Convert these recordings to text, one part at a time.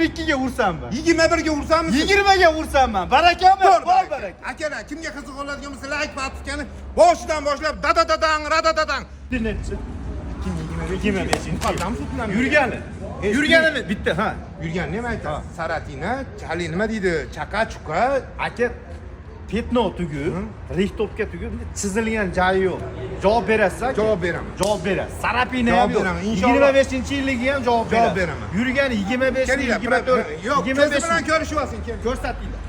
22 ga ursam ben. 21 ga ursanmisiz? 20 ga ursam ben. Barakami, bor baraka. Akalar, kimga qiziq oladigan bo'lsa like bosishgani boshidan boshlab dadadadang, radadadang. Nechi? 25. Muqaddam sutlam. Yurgani. Yurganimi bitta, ha. Yurgan nima aytadi? Saratina, chali nima deydi? Chaqa chuqa. Aka petno tugib, rihtopga tugib, chizilgan joyi yo'q. Javob berasiz aka? Javob beraman. Javob berasiz. Sarapini ham Javob yo'q. beraman, inshaalloh. 25-yilligi ham javob berasiz. beraman. Yurgani 25, Kelinglar, 24, yo'q, ko'zi 25 bilan ko'rishib olsin, kel. ko'rsatinglar.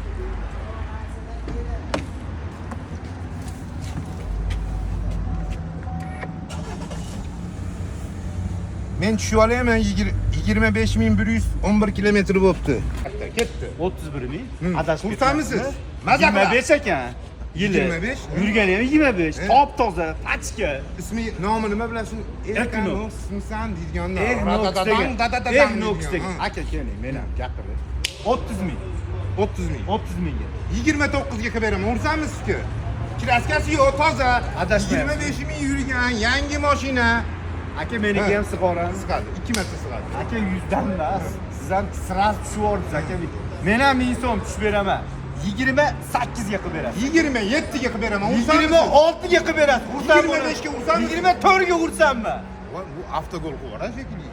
Men tushib olayman 25111 kilometr bo'libdi. Ketdi. 31 ming. Adashib Xursandmisiz? ketmabsiz? Maza qilasiz. 25 ekan. Yili. 25? Yurgani ham 25. Top toza, pachka. Ismi, nomi nima bilan shuni Eknox. ismisan deydiganlar. Eknox degan. Eknox degan. deydigan. Aka keling, men ham gapiring. 30 ming. 30 ming. 30 mingga. 29 ga qilib beraman. Ursanmizku? Kraskasi yo'q, toza. Adashmayapsiz. 25 ming yurgan yangi mashina. Aka meniki ham sig'oramiz. Sig'adi, 2 marta sig'adi. Aka 100 dan emas. Siz ham sraz tushib yuboribsiz aka. Men ham 1000 so'm tushib beraman. 28 ga qilib berasiz. 27 ga qilib beraman. 26 ga qilib berasiz. Ursam 25 ga ursam. 24 ga ursammi? Bu avtogol qilib shekilli.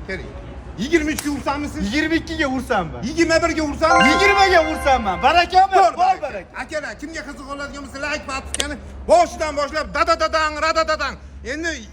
Keling. 23 ga ursanmisiz? 22 ga ursam ben. 21 ga ursanmisiz? 20 ga ursam ben. Barakami, bor baraka. Akalar, kimga qiziq oladigan bo'lsa like bosishgani boshidan boshlab dadadadang, radadadang. Endi